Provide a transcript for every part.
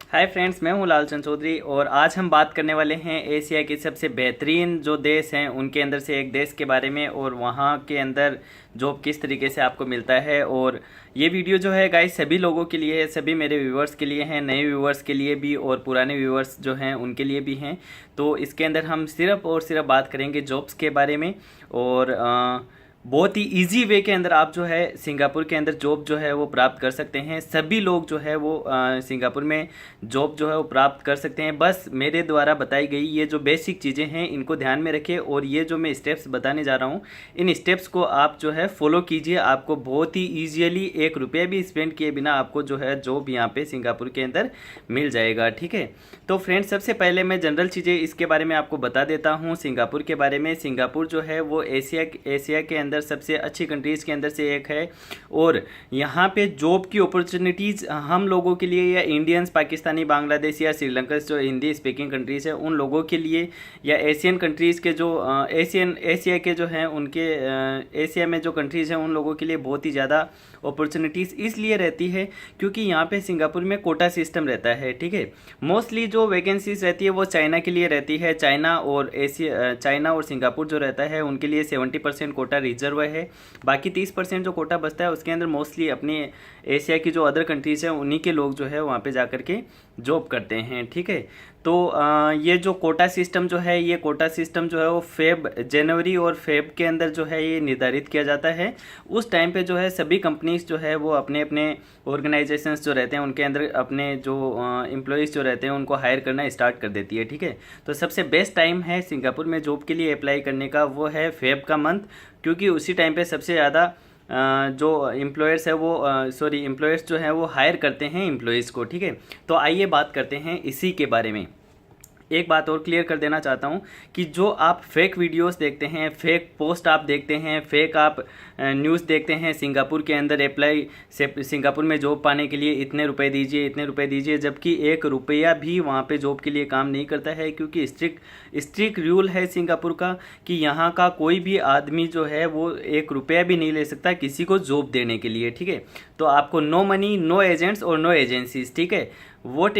Hi friends, मैं हूं लालचंद चौधरी और आज हम बात करने वाले हैं एशिया के सबसे बेहतरीन जो देश हैं उनके अंदर से एक देश के बारे में और वहां के अंदर जॉब किस तरीके से आपको मिलता है। और ये वीडियो जो है गाइस सभी लोगों के लिए है, सभी मेरे व्यूवर्स के लिए हैं, नए व्यूवर्स के लिए भी और पुराने व्यूवर्स जो हैं उनके लिए भी हैं। तो इसके अंदर हम सिर्फ और सिर्फ बात करेंगे जॉब्स के बारे में और बहुत ही इजी वे के अंदर आप जो है सिंगापुर के अंदर जॉब जो है वो प्राप्त कर सकते हैं। सभी लोग जो है वो सिंगापुर में जॉब जो है वो प्राप्त कर सकते हैं। बस मेरे द्वारा बताई गई ये जो बेसिक चीज़ें हैं इनको ध्यान में रखें और ये जो मैं स्टेप्स बताने जा रहा हूँ इन स्टेप्स को आप जो है फॉलो कीजिए। आपको बहुत ही ईजियली 1 रुपया भी स्पेंड किए बिना आपको जो है जॉब यहाँ पे सिंगापुर के अंदर मिल जाएगा। ठीक है, तो फ्रेंड्स सबसे पहले मैं जनरल चीज़ें इसके बारे में आपको बता देता हूँ सिंगापुर के बारे में। सिंगापुर जो है वो एशिया के अंदर सबसे अच्छी कंट्रीज़ के अंदर से एक है और यहाँ पे जॉब की अपॉर्चुनिटीज़ हम लोगों के लिए या इंडियंस, पाकिस्तानी, बांग्लादेश या श्रीलंका जो हिंदी स्पीकिंग कंट्रीज़ है उन लोगों के लिए या एशियन कंट्रीज़ के जो एशिया के जो हैं उनके एशिया में जो कंट्रीज़ हैं उन लोगों के लिए बहुत ही ज़्यादा अपॉर्चुनिटीज़ इसलिए रहती है क्योंकि यहाँ पे सिंगापुर में कोटा सिस्टम रहता है। ठीक है, मोस्टली जो वैकेंसीज रहती है वो चाइना के लिए रहती है। चाइना और सिंगापुर जो रहता है उनके लिए 70% कोटा रिजर्व है। बाकी 30% जो कोटा बचता है उसके अंदर मोस्टली अपनी एशिया की जो अदर कंट्रीज़ हैं उन्हीं के लोग जो है वहाँ पे जा कर के जॉब करते हैं। ठीक है, तो ये जो कोटा सिस्टम जो है ये कोटा सिस्टम जो है वो जनवरी और फेब के अंदर जो है ये निर्धारित किया जाता है। उस टाइम पे जो है सभी कंपनीज जो है वो अपने अपने ऑर्गेनाइजेशंस जो रहते हैं उनके अंदर अपने जो एम्प्लॉयज़ जो रहते हैं उनको हायर करना स्टार्ट कर देती है। ठीक है, तो सबसे बेस्ट टाइम है सिंगापुर में जॉब के लिए अप्लाई करने का वो है फेब का मंथ, क्योंकि उसी टाइम पे सबसे ज़्यादा जो एम्प्लॉयर्स है वो एम्प्लॉयर्स जो है वो हायर करते हैं एम्प्लॉयज़ को। ठीक है, तो आइए बात करते हैं इसी के बारे में। एक बात और क्लियर कर देना चाहता हूँ कि जो आप फेक वीडियोस देखते हैं, फेक पोस्ट आप देखते हैं, फेक आप न्यूज़ देखते हैं सिंगापुर के अंदर सिंगापुर में जॉब पाने के लिए इतने रुपए दीजिए, इतने रुपए दीजिए, जबकि 1 रुपया भी वहाँ पे जॉब के लिए काम नहीं करता है। क्योंकि स्ट्रिक्ट रूल है सिंगापुर का कि यहाँ का कोई भी आदमी जो है वो 1 रुपया भी नहीं ले सकता किसी को जॉब देने के लिए। ठीक है, तो आपको नो मनी, नो एजेंट्स और नो एजेंसीज। ठीक है, what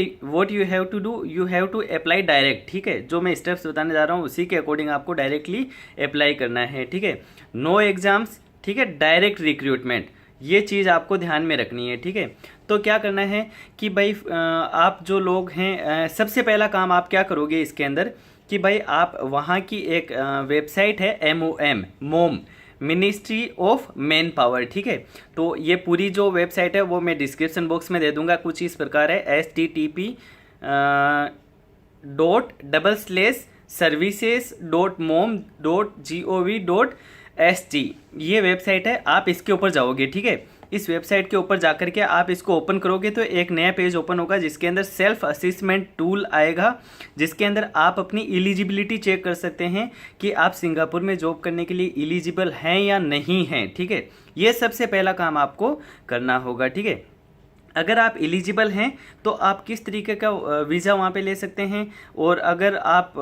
you have to do, you have to apply direct. ठीक है, जो मैं स्टेप्स बताने जा रहा हूँ उसी के अकॉर्डिंग आपको डायरेक्टली अप्लाई करना है। ठीक है, नो एग्जाम्स, ठीक है, डायरेक्ट रिक्रूटमेंट, ये चीज़ आपको ध्यान में रखनी है। ठीक है, तो क्या करना है कि भाई आप जो लोग हैं सबसे पहला काम आप क्या करोगे इसके अंदर कि भाई आप वहाँ की एक वेबसाइट है मोम, मिनिस्ट्री ऑफ मैन पावर। ठीक है, तो ये पूरी जो वेबसाइट है वो मैं डिस्क्रिप्शन बॉक्स में दे दूंगा। कुछ इस प्रकार है http://services.mom.gov.st ये वेबसाइट है, आप इसके ऊपर जाओगे। ठीक है, इस वेबसाइट के ऊपर जाकर के आप इसको ओपन करोगे तो एक नया पेज ओपन होगा जिसके अंदर सेल्फ असेसमेंट टूल आएगा, जिसके अंदर आप अपनी एलिजिबिलिटी चेक कर सकते हैं कि आप सिंगापुर में जॉब करने के लिए एलिजिबल हैं या नहीं हैं। ठीक है, ये सबसे पहला काम आपको करना होगा। ठीक है, अगर आप एलिजिबल हैं तो आप किस तरीके का वीज़ा वहाँ पे ले सकते हैं और अगर आप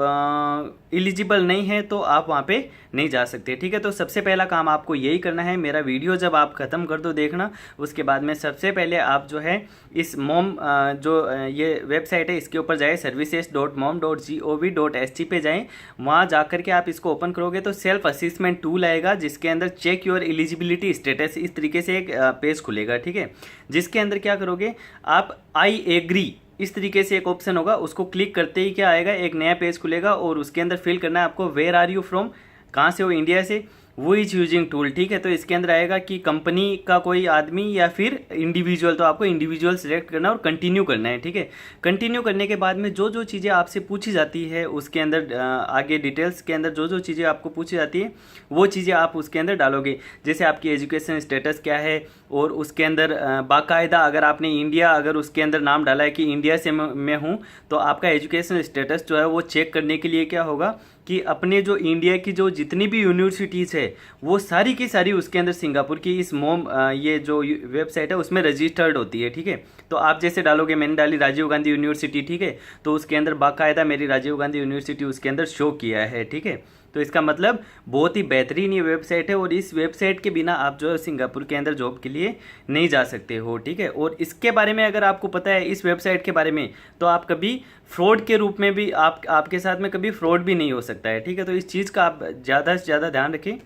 एलिजिबल नहीं हैं तो आप वहाँ पे नहीं जा सकते। ठीक है, तो सबसे पहला काम आपको यही करना है। मेरा वीडियो जब आप ख़त्म कर दो देखना, उसके बाद में सबसे पहले आप जो है इस मोम जो ये वेबसाइट है इसके ऊपर जाए, services.mom.gov.st पे जाएँ। वहाँ जा कर के आप इसको ओपन करोगे तो सेल्फ असेसमेंट टूल आएगा जिसके अंदर चेक योर एलिजिबिलिटी स्टेटस, इस तरीके से एक पेज खुलेगा। ठीक है, जिसके अंदर क्या करोगे आप आई एग्री, इस तरीके से एक ऑप्शन होगा, उसको क्लिक करते ही क्या आएगा, एक नया पेज खुलेगा और उसके अंदर फिल करना है आपको वेयर आर यू फ्रॉम, कहाँ से हो, इंडिया से, वो इज यूजिंग टूल। ठीक है, तो इसके अंदर आएगा कि कंपनी का कोई आदमी या फिर इंडिविजुअल, तो आपको इंडिविजुअल सिलेक्ट करना है और कंटिन्यू करना है। ठीक है, कंटिन्यू करने के बाद में जो जो चीज़ें आपसे पूछी जाती है उसके अंदर आगे डिटेल्स के अंदर जो जो चीज़ें आपको पूछी जाती है वो चीज़ें आप उसके अंदर डालोगे। जैसे आपकी एजुकेशन स्टेटस क्या है और उसके अंदर बाकायदा अगर आपने इंडिया अगर उसके अंदर नाम डाला है कि इंडिया से मैं हूँ तो आपका एजुकेशन स्टेटस जो है वो चेक करने के लिए क्या होगा कि अपने जो इंडिया की जो जितनी भी यूनिवर्सिटीज़ है वो सारी की सारी उसके अंदर सिंगापुर की इस ये जो वेबसाइट है उसमें रजिस्टर्ड होती है। ठीक है, तो आप जैसे डालोगे, मैंने डाली राजीव गांधी यूनिवर्सिटी। ठीक है, तो उसके अंदर बाकायदा मेरी राजीव गांधी यूनिवर्सिटी उसके अंदर शो किया है। ठीक है, तो इसका मतलब बहुत ही बेहतरीन ये वेबसाइट है, और इस वेबसाइट के बिना आप जो है सिंगापुर के अंदर जॉब के लिए नहीं जा सकते हो, ठीक है। और इसके बारे में अगर आपको पता है इस वेबसाइट के बारे में, तो आप कभी फ्रॉड के रूप में भी आपके साथ में कभी फ्रॉड भी नहीं हो सकता है, ठीक है। तो इस चीज़ का आप ज़्यादा से ज़्यादा ध्यान रखें।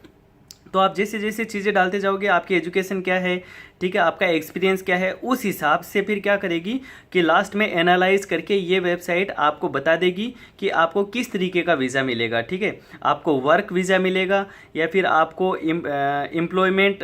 तो आप जैसे जैसे चीज़ें डालते जाओगे, आपकी एजुकेशन क्या है, ठीक है, आपका एक्सपीरियंस क्या है, उस हिसाब से फिर क्या करेगी कि लास्ट में एनालाइज करके ये वेबसाइट आपको बता देगी कि आपको किस तरीके का वीज़ा मिलेगा, ठीक है। आपको वर्क वीज़ा मिलेगा, या फिर आपको एम्प्लॉयमेंट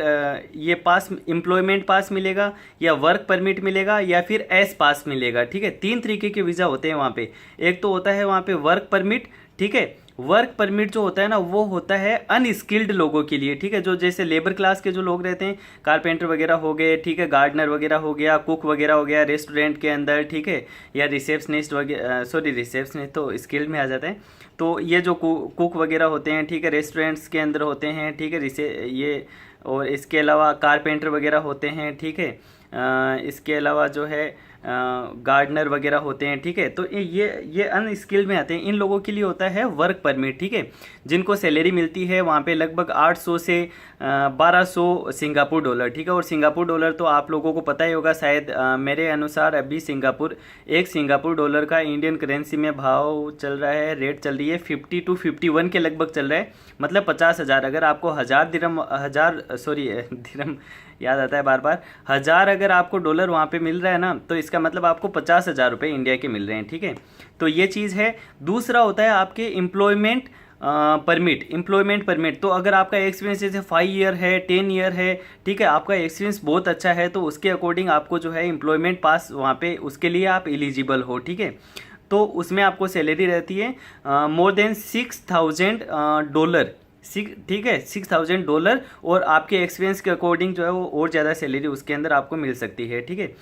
एम्प्लॉयमेंट पास मिलेगा, या वर्क परमिट मिलेगा, या फिर एस पास मिलेगा, ठीक है। 3 तरीके के वीज़ा होते हैं वहाँ पे। एक तो होता है वहाँ पे वर्क परमिट, ठीक है। वर्क परमिट जो होता है ना, वो होता है अनस्किल्ड लोगों के लिए, ठीक है, जो जैसे लेबर क्लास के जो लोग रहते हैं, कारपेंटर वगैरह हो गए, ठीक है, गार्डनर वगैरह हो गया, कुक वगैरह हो गया रेस्टोरेंट के अंदर, ठीक है, या रिसेप्शनिस्ट वगैरह, सॉरी रिसेप्शनिस्ट तो स्किल्ड में आ जाता है। तो ये जो कुक वगैरह होते हैं, ठीक है, रेस्टोरेंट्स के अंदर होते हैं, ठीक है, ये, और इसके अलावा कारपेंटर वगैरह होते हैं, ठीक है, इसके अलावा जो है गार्डनर वगैरह होते हैं, ठीक है। तो ये अनस्किल्ड में आते हैं। इन लोगों के लिए होता है वर्क परमिट, ठीक है, जिनको सैलरी मिलती है वहाँ पे लगभग 800 से 1200 सिंगापुर डॉलर, ठीक है। और सिंगापुर डॉलर तो आप लोगों को पता ही होगा शायद, मेरे अनुसार अभी एक सिंगापुर डॉलर का इंडियन करेंसी में भाव चल रहा है, रेट चल रही है 50 to 51 के लगभग चल रहा है, मतलब 50,000। अगर आपको दिरम याद आता है बार बार, 1000 अगर आपको डॉलर वहाँ पे मिल रहा है ना, तो इसका मतलब आपको 50,000 रुपये इंडिया के मिल रहे हैं, ठीक है। तो ये चीज़ है। दूसरा होता है आपके एम्प्लॉयमेंट परमिट। तो अगर आपका एक्सपीरियंस जैसे 5 ईयर है, 10 ईयर है, ठीक है, आपका एक्सपीरियंस बहुत अच्छा है, तो उसके अकॉर्डिंग आपको जो है एम्प्लॉयमेंट पास वहाँ पे उसके लिए आप एलिजिबल हो, ठीक है। तो उसमें आपको सैलरी रहती है मोर देन $6,000, ठीक है, $6,000, और आपके एक्सपीरियंस के अकॉर्डिंग जो है वो और ज़्यादा सैलरी उसके अंदर आपको मिल सकती है, ठीक है।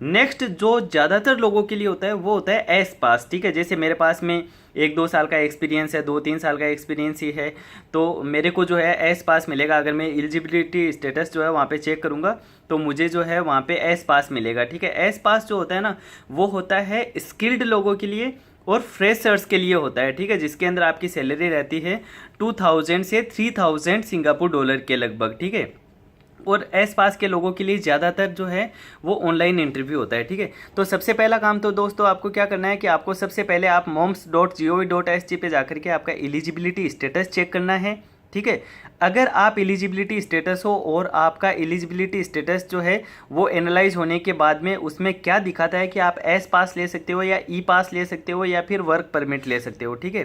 नेक्स्ट जो ज़्यादातर लोगों के लिए होता है वो होता है एस पास, ठीक है। जैसे मेरे पास में 1-2 साल का एक्सपीरियंस है, 2-3 साल का एक्सपीरियंस ही है, तो मेरे को जो है एस पास मिलेगा। अगर मैं एलिजिबिलिटी स्टेटस जो है वहाँ पे चेक करूँगा, तो मुझे जो है वहाँ पे एस पास मिलेगा, ठीक है। एस पास जो होता है ना, वो होता है स्किल्ड लोगों के लिए और फ्रेशर्स के लिए होता है, ठीक है, जिसके अंदर आपकी सैलरी रहती है 2000 से 3000 सिंगापुर डॉलर के लगभग, ठीक है। और एस पास के लोगों के लिए ज़्यादातर जो है वो ऑनलाइन इंटरव्यू होता है, ठीक है। तो सबसे पहला काम तो दोस्तों आपको क्या करना है कि आपको सबसे पहले आप moms.gov.sg पे जाकर के आपका एलिजिबिलिटी स्टेटस चेक करना है, ठीक है। अगर आप एलिजिबिलिटी स्टेटस हो और आपका एलिजिबिलिटी स्टेटस जो है वो एनालाइज होने के बाद में उसमें क्या दिखाता है कि आप एस पास ले सकते हो, या ई पास ले सकते हो, या फिर वर्क परमिट ले सकते हो, ठीक है।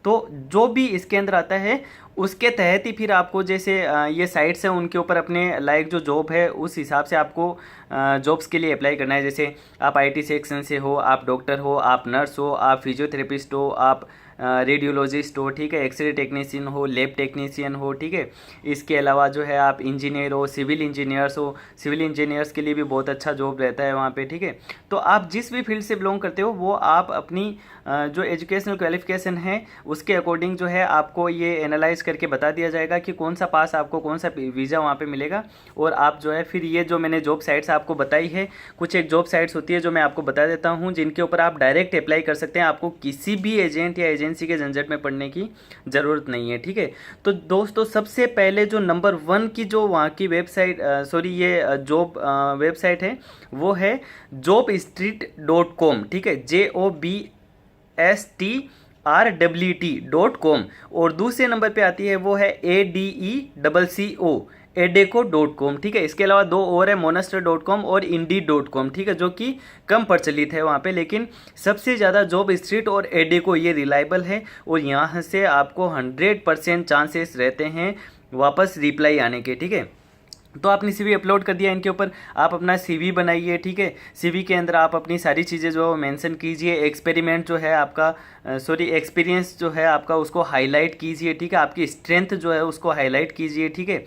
तो जो भी इसके अंदर आता है उसके तहत ही फिर आपको, जैसे ये साइट्स हैं उनके ऊपर अपने लाइक जो जॉब है उस हिसाब से आपको जॉब्स के लिए अप्लाई करना है। जैसे आप आईटी सेक्शन से हो, आप डॉक्टर हो, आप नर्स हो, आप फिजियोथेरेपिस्ट हो, आप रेडियोलॉजिस्ट हो, ठीक है, एक्सरे टेक्नीशियन हो, लैब टेक्नीशियन हो, ठीक है। इसके अलावा जो है आप इंजीनियर हो, सिविल इंजीनियर्स हो, सिविल इंजीनियर्स के लिए भी बहुत अच्छा जॉब रहता है वहाँ पे, ठीक है। तो आप जिस भी फील्ड से बिलोंग करते हो वो आप अपनी जो एजुकेशनल क्वालिफिकेशन है उसके अकॉर्डिंग जो है आपको ये एनालाइज करके बता दिया जाएगा कि कौन सा पास आपको, कौन सा वीज़ा वहाँ पे मिलेगा। और आप जो है फिर ये जो मैंने जॉब साइट्स आपको बताई है, कुछ एक जॉब साइट्स होती है जो मैं आपको बता देता हूँ, जिनके ऊपर आप डायरेक्ट अप्लाई कर सकते हैं। आपको किसी भी एजेंट या एजेंसी के झंझट में पड़ने की ज़रूरत नहीं है, ठीक है। तो दोस्तों सबसे पहले जो नंबर 1 की जो वहाँ की वेबसाइट, ये जॉब वेबसाइट है वो है jobstreet.com, ठीक है, JOBSTRWT.com। और दूसरे नंबर पे आती है वो है ADECO, ठीक है। इसके अलावा 2 और है, monster.com और indeed.com, ठीक है, जो कि कम प्रचलित है वहाँ पे, लेकिन सबसे ज़्यादा जॉब स्ट्रीट और एडेको ये रिलायबल है, और यहाँ से आपको 100% चांसेस रहते हैं वापस रिप्लाई आने के, ठीक है। तो आपने सीवी अपलोड कर दिया, इनके ऊपर आप अपना सीवी बनाइए, ठीक है। सीवी के अंदर आप अपनी सारी चीज़ें जो है मेंशन कीजिए। एक्सपेरिमेंट जो है आपका, एक्सपीरियंस जो है आपका उसको हाईलाइट कीजिए, ठीक है। आपकी स्ट्रेंथ जो है उसको हाईलाइट कीजिए, ठीक है।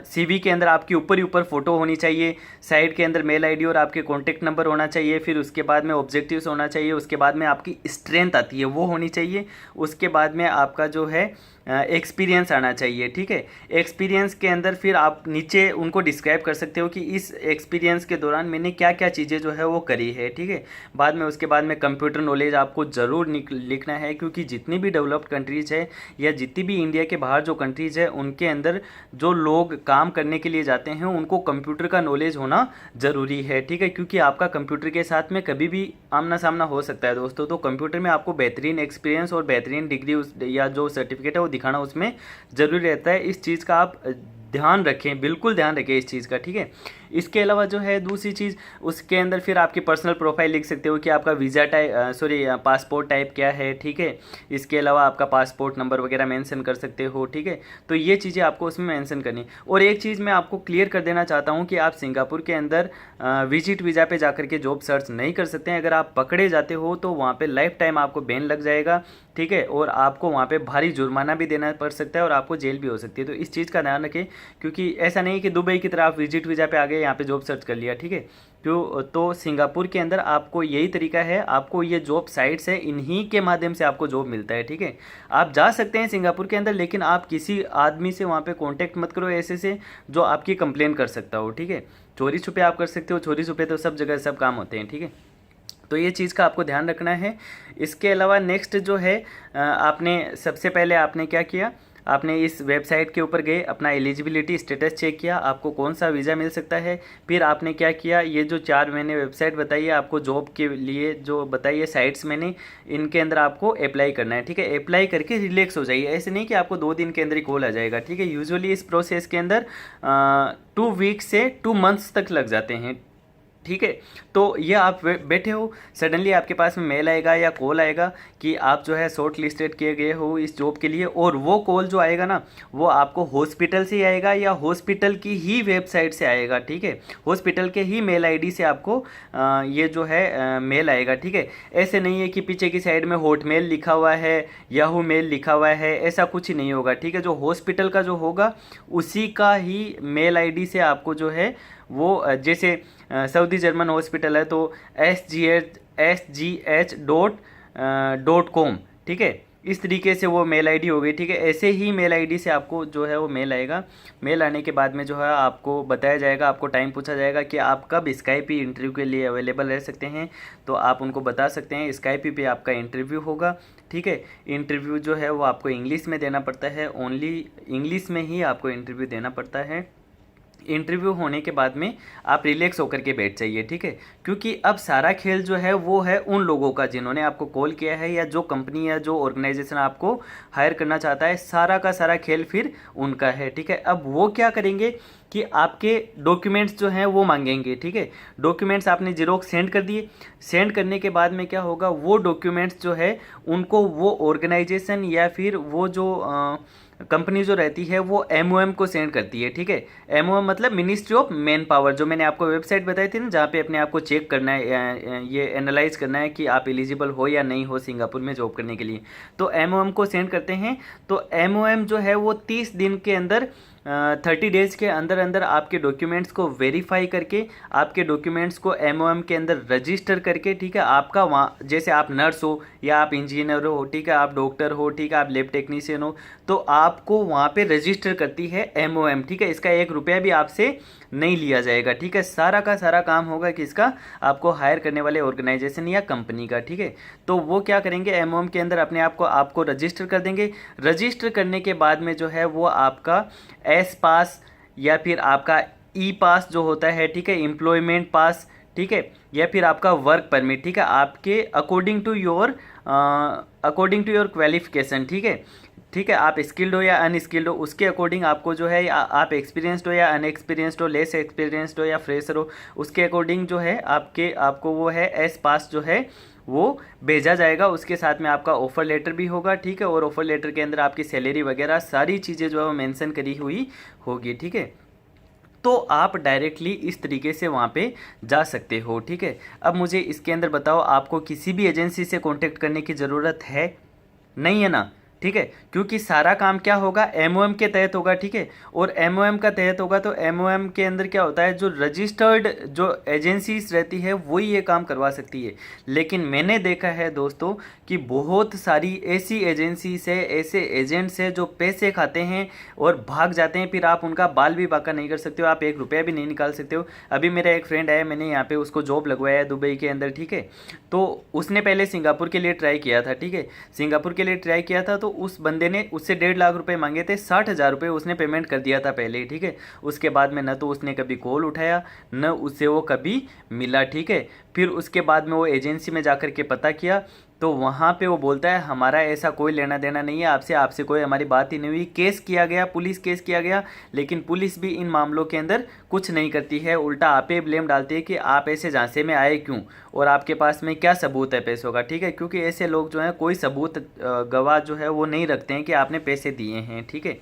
सीवी के अंदर आपकी ऊपर ही ऊपर फोटो होनी चाहिए, साइड के अंदर मेल आईडी और आपके कॉन्टैक्ट नंबर होना चाहिए, फिर उसके बाद में ऑब्जेक्टिव्स होना चाहिए, उसके बाद में आपकी स्ट्रेंथ आती है वो होनी चाहिए, उसके बाद में आपका जो है एक्सपीरियंस आना चाहिए, ठीक है। एक्सपीरियंस के अंदर फिर आप नीचे से उनको डिस्क्राइब कर सकते हो कि इस एक्सपीरियंस के दौरान मैंने क्या क्या चीज़ें जो है वो करी है, ठीक है। बाद में उसके बाद में कंप्यूटर नॉलेज आपको ज़रूर लिखना है, क्योंकि जितनी भी डेवलप्ड कंट्रीज़ है या जितनी भी इंडिया के बाहर जो कंट्रीज़ है उनके अंदर जो लोग काम करने के लिए जाते हैं उनको कंप्यूटर का नॉलेज होना ज़रूरी है, ठीक है। क्योंकि आपका कंप्यूटर के साथ में कभी भी आमना सामना हो सकता है दोस्तों। तो कंप्यूटर में आपको बेहतरीन एक्सपीरियंस और बेहतरीन डिग्री या जो सर्टिफिकेट है वो दिखाना उसमें ज़रूरी रहता है। इस चीज़ का आप ध्यान रखें, बिल्कुल ध्यान रखें इस चीज़ का, ठीक है। इसके अलावा जो है दूसरी चीज़, उसके अंदर फिर आपकी पर्सनल प्रोफाइल लिख सकते हो कि आपका वीज़ा टाइप पासपोर्ट टाइप क्या है, ठीक है। इसके अलावा आपका पासपोर्ट नंबर वगैरह मेंशन कर सकते हो, ठीक है। तो ये चीज़ें आपको उसमें मेंशन करनी। और एक चीज़ मैं आपको क्लियर कर देना चाहता हूँ कि आप सिंगापुर के अंदर विजिट वीज़ा पे जाकर के जॉब सर्च नहीं कर सकते हैं। अगर आप पकड़े जाते हो तो वहाँ पे लाइफ टाइम आपको बैन लग जाएगा, ठीक है। और आपको वहाँ पे भारी जुर्माना भी देना पड़ सकता है और आपको जेल भी हो सकती है। तो इस चीज़ का ध्यान रखें, क्योंकि ऐसा नहीं कि दुबई की तरह आप विजिट वीज़ा पे आ गए, यहाँ पे जॉब सर्च कर लिया, ठीक है। तो सिंगापुर के अंदर आपको यही तरीका है, आपको ये जॉब साइट्स है, इन्हीं के माध्यम से आपको जॉब मिलता है, ठीक है। आप जा सकते हैं सिंगापुर के अंदर, लेकिन आप किसी आदमी से वहाँ पे कांटेक्ट मत करो ऐसे से जो आपकी कंप्लेन कर सकता हो, ठीक है। चोरी छुपे आप कर सकते हो, चोरी छुपे तो सब जगह सब काम होते हैं, ठीक है। तो ये चीज़ का आपको ध्यान रखना है। इसके अलावा नेक्स्ट जो है, आपने सबसे पहले आपने क्या किया, आपने इस वेबसाइट के ऊपर गए, अपना एलिजिबिलिटी स्टेटस चेक किया, आपको कौन सा वीज़ा मिल सकता है। फिर आपने क्या किया, ये जो 4 मैंने वेबसाइट बताई है आपको जॉब के लिए, जो बताई है साइट्स मैंने, इनके अंदर आपको अप्लाई करना है, ठीक है। अप्लाई करके रिलैक्स हो जाइए, ऐसे नहीं कि आपको 2 दिन के अंदर ही कॉल आ जाएगा, ठीक है। यूजुअली इस प्रोसेस के अंदर 2 वीक्स से 2 मंथ्स तक लग जाते हैं, ठीक है। तो ये आप बैठे हो, सडनली आपके पास में मेल आएगा या कॉल आएगा कि आप जो है शॉर्ट लिस्टेड किए गए हो इस जॉब के लिए। और वो कॉल जो आएगा ना, वो आपको हॉस्पिटल से आएगा या हॉस्पिटल की ही वेबसाइट से आएगा, ठीक है। हॉस्पिटल के ही मेल आईडी से आपको ये जो है मेल आएगा, ठीक है। ऐसे नहीं है कि पीछे की साइड में हॉटमेल लिखा हुआ है, याहू मेल लिखा हुआ है, ऐसा कुछ ही नहीं होगा, ठीक है। जो हॉस्पिटल का जो होगा उसी का ही मेल आईडी से आपको जो है वो, जैसे सऊदी जर्मन हॉस्पिटल है तो sgh.com, ठीक है। इस तरीके से वो मेल आईडी हो गई, ठीक है। ऐसे ही मेल आईडी से आपको जो है वो मेल आएगा। मेल आने के बाद में जो है आपको बताया जाएगा, आपको टाइम पूछा जाएगा कि आप कब स्काइपी इंटरव्यू के लिए अवेलेबल रह सकते हैं। तो आप उनको बता सकते हैं स्काइपी पे आपका इंटरव्यू होगा, ठीक है। इंटरव्यू जो है वो आपको इंग्लिश में देना पड़ता है, ओनली इंग्लिश में ही आपको इंटरव्यू देना पड़ता है। इंटरव्यू होने के बाद में आप रिलैक्स होकर के बैठ जाइए, ठीक है। क्योंकि अब सारा खेल जो है वो है उन लोगों का जिन्होंने आपको कॉल किया है, या जो कंपनी या जो ऑर्गेनाइजेशन आपको हायर करना चाहता है, सारा का सारा खेल फिर उनका है, ठीक है। अब वो क्या करेंगे कि आपके डॉक्यूमेंट्स जो हैं वो मांगेंगे, ठीक है। डॉक्यूमेंट्स आपने जीरोक्स सेंड कर दिए, सेंड करने के बाद में क्या होगा, वो डॉक्यूमेंट्स जो है उनको वो ऑर्गेनाइजेशन या फिर वो जो कंपनी जो रहती है वो MOM को सेंड करती है, ठीक है। MOM मतलब मिनिस्ट्री ऑफ मैन पावर, जो मैंने आपको वेबसाइट बताई थी ना, जहाँ पे अपने आप को चेक करना है, ये एनालाइज करना है कि आप एलिजिबल हो या नहीं हो सिंगापुर में जॉब करने के लिए। तो MOM को सेंड करते हैं। तो MOM जो है वो 30 दिन के अंदर 30 डेज के अंदर अंदर आपके डॉक्यूमेंट्स को वेरीफाई करके, आपके डॉक्यूमेंट्स को MOM के अंदर रजिस्टर करके, ठीक है। आपका वहाँ, जैसे आप नर्स हो या आप इंजीनियर हो, ठीक है, आप डॉक्टर हो, ठीक है, आप लैब टेक्नीशियन हो, तो आपको वहाँ पे रजिस्टर करती है MOM, ठीक है। इसका 1 रुपया भी आपसे नहीं लिया जाएगा, ठीक है। सारा का सारा काम होगा किसका, आपको हायर करने वाले ऑर्गेनाइजेशन या कंपनी का, ठीक है। तो वो क्या करेंगे, MOM के अंदर अपने आप को आपको रजिस्टर कर देंगे। रजिस्टर करने के बाद में जो है वो आपका एस पास या फिर आपका ई पास जो होता है, ठीक है, एम्प्लॉयमेंट पास, ठीक है, या फिर आपका वर्क परमिट, ठीक है, आपके अकॉर्डिंग टू योर क्वालिफिकेशन, ठीक है, ठीक है। आप स्किल्ड हो या अनस्किल्ड हो, उसके अकॉर्डिंग आपको जो है, आप एक्सपीरियंस्ड हो या अनएक्सपीरियंस्ड हो, लेस एक्सपीरियंस्ड हो या फ्रेशर हो, उसके अकॉर्डिंग जो है आपको वो है एस पास जो है वो भेजा जाएगा। उसके साथ में आपका ऑफर लेटर भी होगा, ठीक है। और ऑफर लेटर के अंदर आपकी सैलरी वगैरह सारी चीज़ें जो है वो मेंशन करी हुई होगी, ठीक है। तो आप डायरेक्टली इस तरीके से वहाँ पे जा सकते हो, ठीक है। अब मुझे इसके अंदर बताओ, आपको किसी भी एजेंसी से कांटेक्ट करने की ज़रूरत है नहीं है ना? ठीक है, क्योंकि सारा काम क्या होगा, एमओएम के तहत होगा। ठीक है, और एमओएम का तहत होगा तो एमओएम के अंदर क्या होता है, जो रजिस्टर्ड जो एजेंसीज रहती है वही ये काम करवा सकती है। लेकिन मैंने देखा है दोस्तों कि बहुत सारी ऐसी एजेंसीज है, ऐसे एजेंट्स है जो पैसे खाते हैं और भाग जाते हैं, फिर आप उनका बाल भी बाका नहीं कर सकते हो, आप 1 रुपया भी नहीं निकाल सकते हो। अभी मेरा एक फ्रेंड है, मैंने यहाँ पे उसको जॉब लगवाया है दुबई के अंदर। ठीक है, तो उसने पहले सिंगापुर के लिए ट्राई किया था। ठीक है, सिंगापुर के लिए ट्राई किया था तो उस बंदे ने उससे 1.5 लाख रुपए मांगे थे, 60,000 रुपये उसने पेमेंट कर दिया था पहले ही। ठीक है, उसके बाद में न तो उसने कभी कॉल उठाया, न उससे वो कभी मिला। ठीक है, फिर उसके बाद में वो एजेंसी में जाकर के पता किया तो वहाँ पे वो बोलता है हमारा ऐसा कोई लेना देना नहीं है आपसे, आपसे कोई हमारी बात ही नहीं हुई। केस किया गया, पुलिस केस किया गया, लेकिन पुलिस भी इन मामलों के अंदर कुछ नहीं करती है, उल्टा आप पे ब्लेम डालती है कि आप ऐसे झांसे में आए क्यों और आपके पास में क्या सबूत है पैसों का। ठीक है, क्योंकि ऐसे लोग जो हैं कोई सबूत गवाह जो है वो नहीं रखते हैं कि आपने पैसे दिए हैं। ठीक है,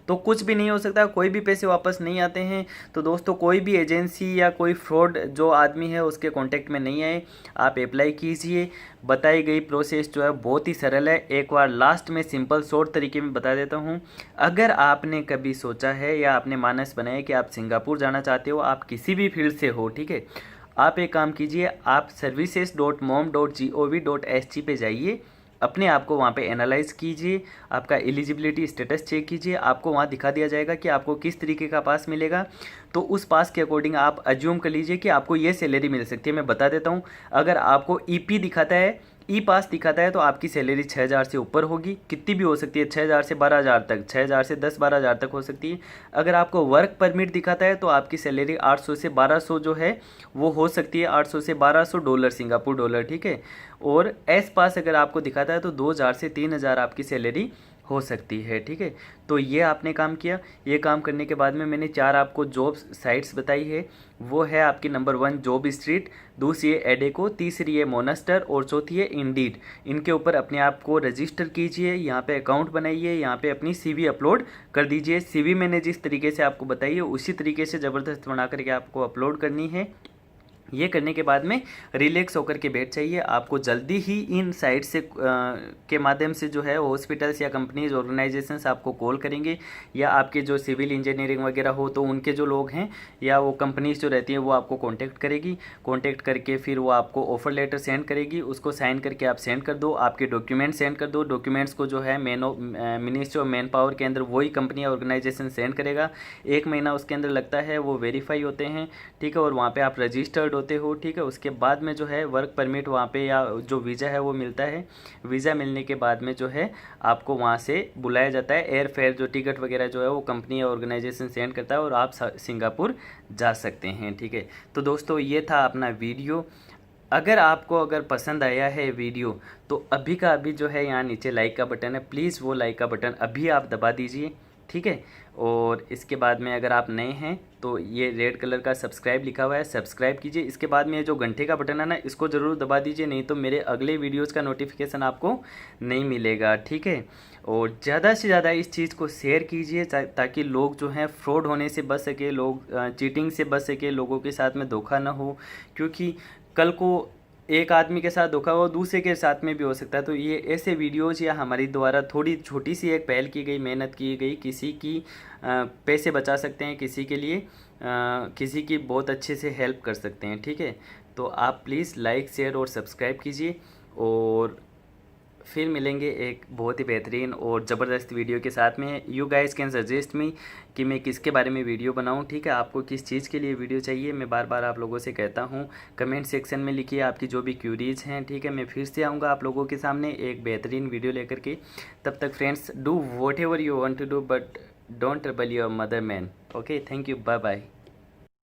तो कुछ भी नहीं हो सकता, कोई भी पैसे वापस नहीं आते हैं। तो दोस्तों कोई भी एजेंसी या कोई फ्रॉड जो आदमी है उसके कांटेक्ट में नहीं आए, आप अप्लाई कीजिए। बताई गई प्रोसेस जो है बहुत ही सरल है, एक बार लास्ट में सिंपल शॉर्ट तरीके में बता देता हूँ। अगर आपने कभी सोचा है या आपने मानस बनाया कि आप सिंगापुर जाना चाहते हो, आप किसी भी फील्ड से हो, ठीक है, आप एक काम कीजिए, आप services.mom.gov.sg पे जाइए, अपने आप को वहाँ पे एनालाइज कीजिए, आपका एलिजिबिलिटी स्टेटस चेक कीजिए, आपको वहाँ दिखा दिया जाएगा कि आपको किस तरीके का पास मिलेगा। तो उस पास के अकॉर्डिंग आप अज्यूम कर लीजिए कि आपको ये सैलरी मिल सकती है। मैं बता देता हूँ, अगर आपको ईपी दिखाता है, ई पास दिखाता है, तो आपकी सैलरी 6,000 से ऊपर होगी, कितनी भी हो सकती है, 6,000 से 12,000 तक, 6,000 से 10-12,000 तक हो सकती है। अगर आपको वर्क परमिट दिखाता है तो आपकी सैलरी 800 से 1,200 जो है वो हो सकती है, 800 से 1,200 डॉलर, सिंगापुर डॉलर। ठीक है, और एस पास अगर आपको दिखाता है तो 2,000 से 3,000 आपकी सैलरी हो सकती है। ठीक है, तो ये आपने काम किया। ये काम करने के बाद में मैंने 4 आपको जॉब साइट्स बताई है। वो है आपकी नंबर 1 जॉब स्ट्रीट, दूसरी है एडेको, तीसरी है मोनास्टर और चौथी है इंडीड। इनके ऊपर अपने आप को रजिस्टर कीजिए, यहाँ पे अकाउंट बनाइए, यहाँ पे अपनी सीवी अपलोड कर दीजिए। सीवी मैंने जिस तरीके से आपको बताई है उसी तरीके से ज़बरदस्त बना करके आपको अपलोड करनी है। ये करने के बाद में रिलैक्स होकर के बैठ जाइए। आपको जल्दी ही इन साइट से के माध्यम से जो है हॉस्पिटल्स या कंपनीज ऑर्गेनाइजेशंस आपको कॉल करेंगे, या आपके जो सिविल इंजीनियरिंग वगैरह हो तो उनके जो लोग हैं या वो कंपनीज जो रहती हैं वो आपको कांटेक्ट करेगी। कांटेक्ट करके फिर वो आपको ऑफर लेटर सेंड करेगी, उसको साइन करके आप सेंड कर दो, आपके डॉक्यूमेंट सेंड कर दो। डॉक्यूमेंट्स को जो है मिनिस्ट्री ऑफ मैन पावर के अंदर वही कंपनी या ऑर्गेनाइजेशन सेंड करेगा। 1 महीना उसके अंदर लगता है, वो वेरीफाई होते हैं। ठीक है, और वहाँ पर आप रजिस्टर्ड होते हो। ठीक है, उसके बाद में जो है वर्क परमिट वहाँ पे या जो वीज़ा है वो मिलता है। वीज़ा मिलने के बाद में जो है आपको वहाँ से बुलाया जाता है। एयर फेयर जो टिकट वगैरह जो है वो कंपनी या ऑर्गेनाइजेशन सेंड करता है और आप सिंगापुर जा सकते हैं। ठीक है, तो दोस्तों ये था अपना वीडियो। अगर पसंद आया है वीडियो तो अभी का अभी जो है यहाँ नीचे लाइक का बटन है, प्लीज़ वो लाइक का बटन अभी आप दबा दीजिए। ठीक है, और इसके बाद में अगर आप नए हैं तो ये रेड कलर का सब्सक्राइब लिखा हुआ है, सब्सक्राइब कीजिए। इसके बाद में जो घंटे का बटन है ना, इसको ज़रूर दबा दीजिए, नहीं तो मेरे अगले वीडियोज़ का नोटिफिकेशन आपको नहीं मिलेगा। ठीक है, और ज़्यादा से ज़्यादा इस चीज़ को शेयर कीजिए ताकि लोग जो हैं फ्रॉड होने से बच सके, लोग चीटिंग से बच सके, लोगों के साथ में धोखा ना हो। क्योंकि कल को एक आदमी के साथ धोखा हो दूसरे के साथ में भी हो सकता है। तो ये ऐसे वीडियोज़ या हमारी द्वारा थोड़ी छोटी सी एक पहल की गई, मेहनत की गई, किसी की पैसे बचा सकते हैं, किसी के लिए किसी की बहुत अच्छे से हेल्प कर सकते हैं। ठीक है, तो आप प्लीज़ लाइक शेयर और सब्सक्राइब कीजिए, और फिर मिलेंगे एक बहुत ही बेहतरीन और ज़बरदस्त वीडियो के साथ में। You guys can suggest me कि मैं किसके बारे में वीडियो बनाऊं। ठीक है, आपको किस चीज़ के लिए वीडियो चाहिए, मैं बार बार आप लोगों से कहता हूं, कमेंट सेक्शन में लिखिए आपकी जो भी क्यूरीज हैं। ठीक है, मैं फिर से आऊँगा आप लोगों के सामने एक बेहतरीन वीडियो लेकर के। तब तक friends, do whatever you want to do, but don't trouble your mother man. Okay, thank you, bye bye.